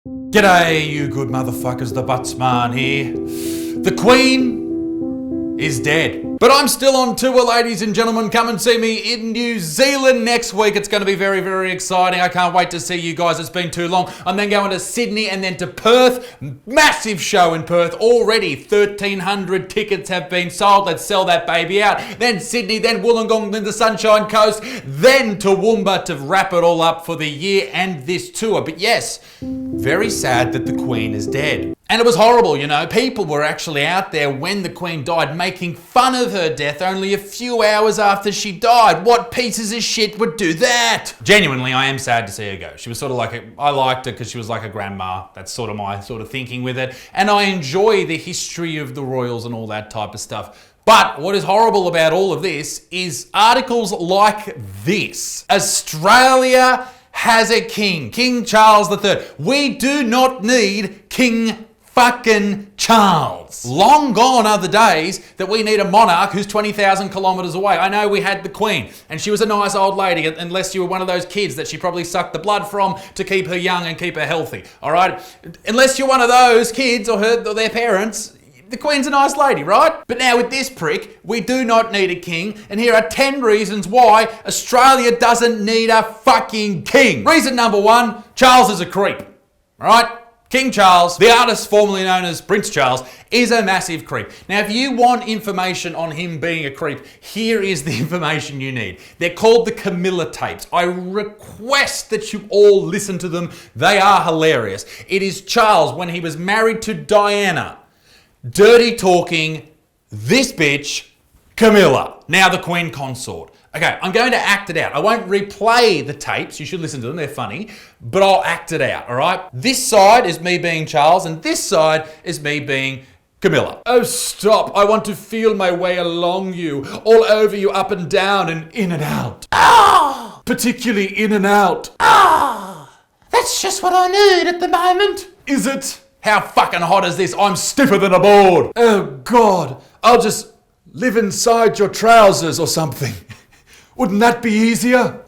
G'day, you good motherfuckers, the Buttsman here. The Queen is dead. But I'm still on tour, ladies and gentlemen. Come and see me in New Zealand next week. It's going to be very, very exciting. I can't wait to see you guys. It's been too long. I'm then going to Sydney and then to Perth. Massive show in Perth. Already 1,300 tickets have been sold. Let's sell that baby out. Then Sydney, then Wollongong, then the Sunshine Coast, then Toowoomba to wrap it all up for the year and this tour. But yes, very sad that the Queen is dead. And it was horrible, you know. People were actually out there when the Queen died making fun of her death only a few hours after she died. What pieces of shit would do that? Genuinely, I am sad to see her go. She was sort of like I liked her because she was like a grandma. That's sort of my sort of thinking with it. And I enjoy the history of the royals and all that type of stuff. But what is horrible about all of this is articles like this. Australia has a king, King Charles III. We do not need King fucking Charles. Long gone are the days that we need a monarch who's 20,000 kilometers away. I know we had the Queen and she was a nice old lady unless you were one of those kids that she probably sucked the blood from to keep her young and keep her healthy, all right? Unless you're one of those kids or their parents, the Queen's a nice lady, right? But now with this prick, we do not need a king, and here are 10 reasons why Australia doesn't need a fucking king. Reason number 1, Charles is a creep, all right? King Charles, the artist formerly known as Prince Charles, is a massive creep. Now, if you want information on him being a creep, here is the information you need. They're called the Camilla tapes. I request that you all listen to them. They are hilarious. It is Charles, when he was married to Diana, dirty talking this bitch, Camilla, now the Queen Consort. Okay, I'm going to act it out. I won't replay the tapes. You should listen to them. They're funny. But I'll act it out, all right? This side is me being Charles, and this side is me being Camilla. Oh, stop. I want to feel my way along you, all over you, up and down and in and out. Ah! Particularly in and out. Ah! That's just what I need at the moment. Is it? How fucking hot is this? I'm stiffer than a board. Oh, God. I'll just live inside your trousers or something. Wouldn't that be easier?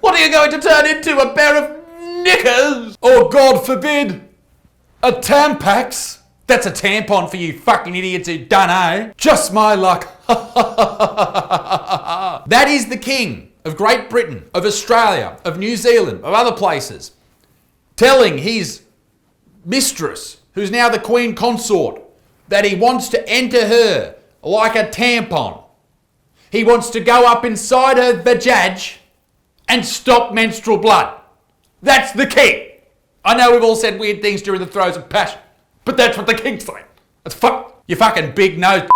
What are you going to turn into? A pair of knickers? Or, God forbid, a Tampax? That's a tampon for you fucking idiots who don't know. Just my luck. That is the King of Great Britain, of Australia, of New Zealand, of other places, telling his mistress, who's now the Queen Consort, that he wants to enter her like a tampon. He wants to go up inside her vajaj and stop menstrual blood. That's the king. I know we've all said weird things during the throes of passion, but that's what the king's saying. That's you fucking big nose.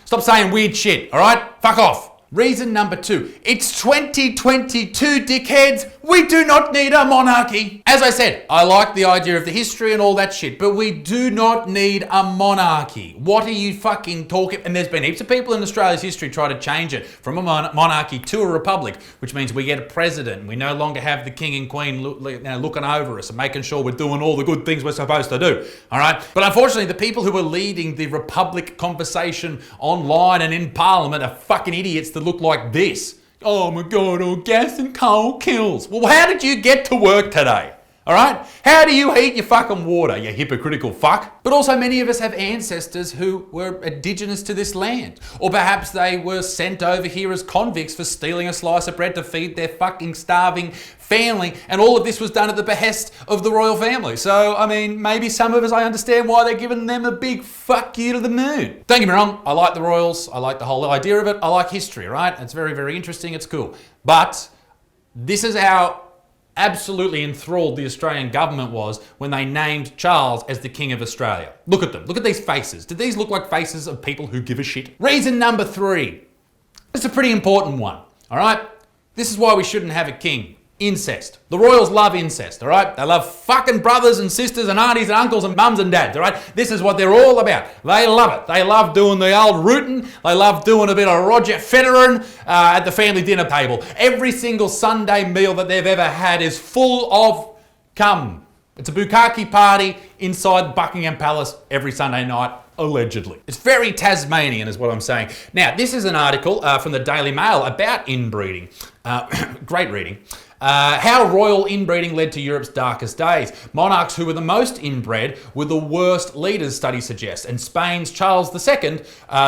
Stop saying weird shit, all right? Fuck off. Reason number 2, it's 2022, dickheads. We do not need a monarchy. As I said, I like the idea of the history and all that shit, but we do not need a monarchy. What are you fucking talking? And there's been heaps of people in Australia's history try to change it from a monarchy to a republic, which means we get a president. We no longer have the king and queen looking over us and making sure we're doing all the good things we're supposed to do, all right? But unfortunately, the people who are leading the republic conversation online and in parliament are fucking idiots that look like this. Oh my God, all gas and coal kills. Well, how did you get to work today? All right? How do you heat your fucking water, you hypocritical fuck? But also many of us have ancestors who were indigenous to this land. Or perhaps they were sent over here as convicts for stealing a slice of bread to feed their fucking starving family. And all of this was done at the behest of the royal family. So, I mean, maybe some of us, I understand why they're giving them a big fuck you to the moon. Don't get me wrong, I like the royals. I like the whole idea of it. I like history, right? It's very, very interesting. It's cool. But this is how absolutely enthralled the Australian government was when they named Charles as the King of Australia. Look at them. Look at these faces. Did these look like faces of people who give a shit? Reason number 3. It's a pretty important one, all right? This is why we shouldn't have a king. Incest. The royals love incest, all right? They love fucking brothers and sisters and aunties and uncles and mums and dads, all right? This is what they're all about. They love it. They love doing the old rootin'. They love doing a bit of Roger Federering at the family dinner table. Every single Sunday meal that they've ever had is full of cum. It's a bukkake party inside Buckingham Palace every Sunday night, allegedly. It's very Tasmanian is what I'm saying. Now, this is an article from the Daily Mail about inbreeding. Great reading. How royal inbreeding led to Europe's darkest days. Monarchs who were the most inbred were the worst leaders, studies suggest. And Spain's Charles II,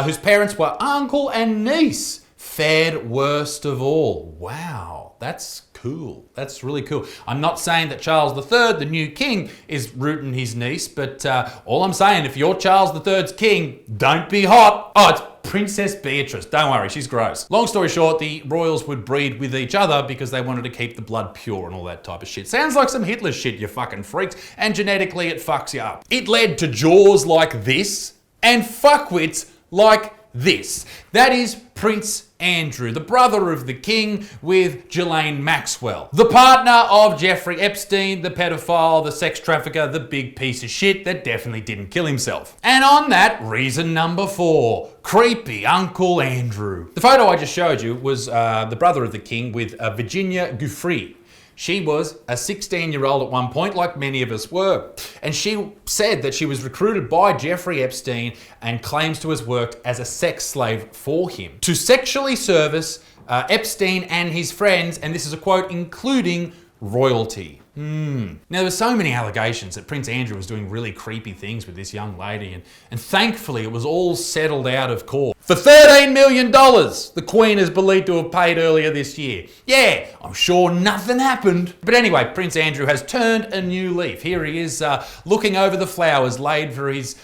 whose parents were uncle and niece, fared worst of all. Wow, that's cool. That's really cool. I'm not saying that Charles III, the new king, is rooting his niece, but all I'm saying, if you're Charles III's king, don't be hot. Oh, it's Princess Beatrice. Don't worry, she's gross. Long story short, the royals would breed with each other because they wanted to keep the blood pure and all that type of shit. Sounds like some Hitler shit, you fucking freaks, and genetically it fucks you up. It led to jaws like this and fuckwits like this. That is Prince Andrew, the brother of the king with Ghislaine Maxwell, the partner of Jeffrey Epstein, the pedophile, the sex trafficker, the big piece of shit that definitely didn't kill himself. And on that, reason number 4, creepy Uncle Andrew. The photo I just showed you was the brother of the king with Virginia Giuffre. She was a 16-year-old at one point, like many of us were. And she said that she was recruited by Jeffrey Epstein and claims to have worked as a sex slave for him to sexually service Epstein and his friends, and this is a quote, including royalty. Now, there were so many allegations that Prince Andrew was doing really creepy things with this young lady, and thankfully it was all settled out of court. For $13 million, the Queen is believed to have paid earlier this year. Yeah, I'm sure nothing happened. But anyway, Prince Andrew has turned a new leaf. Here he is looking over the flowers laid for his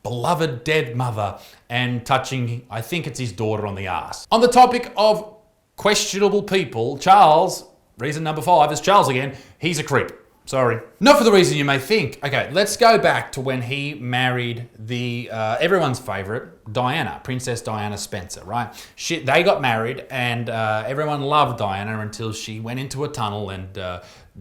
beloved dead mother and touching, I think it's his daughter, on the arse. On the topic of questionable people, Charles, reason number 5 is Charles again. He's a creep. Sorry. Not for the reason you may think. Okay, let's go back to when he married the everyone's favorite, Diana, Princess Diana Spencer, right? They got married and everyone loved Diana until she went into a tunnel and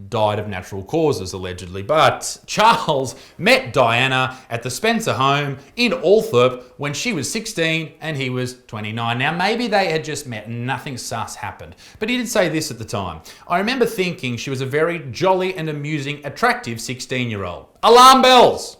died of natural causes, allegedly. But Charles met Diana at the Spencer home in Althorpe when she was 16 and he was 29. Now, maybe they had just met and nothing sus happened. But he did say this at the time. I remember thinking she was a very jolly and amusing, attractive 16-year-old. Alarm bells!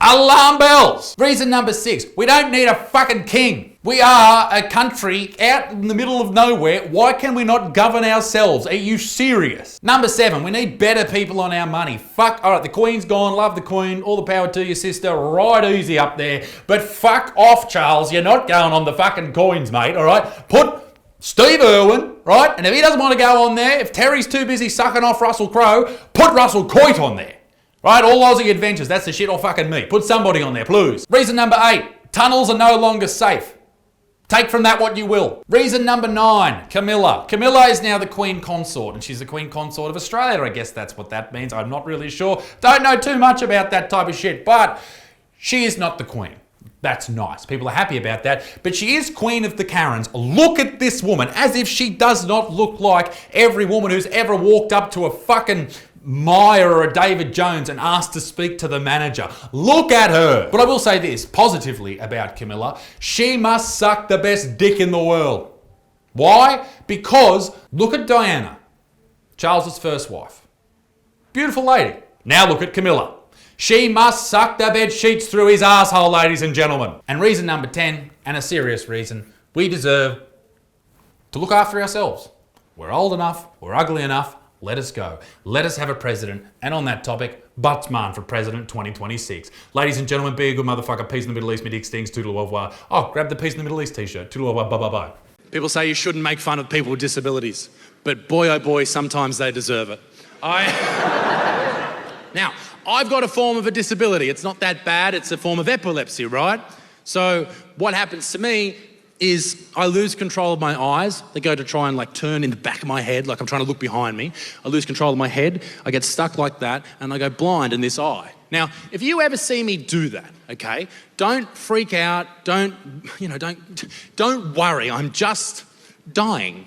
Alarm bells! Reason number 6, we don't need a fucking king. We are a country out in the middle of nowhere. Why can we not govern ourselves? Are you serious? Number 7, we need better people on our money. Fuck, all right, the Queen's gone, love the Queen, all the power to your sister, right easy up there. But fuck off, Charles, you're not going on the fucking coins, mate, all right? Put Steve Irwin, right? And if he doesn't want to go on there, if Terry's too busy sucking off Russell Crowe, put Russell Coit on there. Right, all Aussie adventures, that's the shit, or fucking me. Put somebody on there, please. Reason number 8, tunnels are no longer safe. Take from that what you will. Reason number 9, Camilla. Camilla is now the Queen Consort, and she's the Queen Consort of Australia. I guess that's what that means. I'm not really sure. Don't know too much about that type of shit, but she is not the Queen. That's nice. People are happy about that. But she is Queen of the Karens. Look at this woman, as if she does not look like every woman who's ever walked up to a fucking Maya or a David Jones and asked to speak to the manager. Look at her. But I will say this positively about Camilla. She must suck the best dick in the world. Why? Because look at Diana, Charles's first wife. Beautiful lady. Now look at Camilla. She must suck the bed sheets through his asshole, ladies and gentlemen. And reason number 10, and a serious reason, we deserve to look after ourselves. We're old enough, we're ugly enough, let us go. Let us have a president. And on that topic, Buttsman for president 2026. Ladies and gentlemen, be a good motherfucker. Peace in the Middle East, me dick stings, toodle au revoir. Oh, grab the Peace in the Middle East t-shirt. Toodle au revoir, bye bye bye. People say you shouldn't make fun of people with disabilities, but boy oh boy, sometimes they deserve it. Now, I've got a form of a disability. It's not that bad. It's a form of epilepsy, right? So what happens to me is I lose control of my eyes. They go to try and like turn in the back of my head, like I'm trying to look behind me. I lose control of my head. I get stuck like that, and I go blind in this eye. Now, if you ever see me do that, okay, don't freak out. Don't worry. I'm just dying.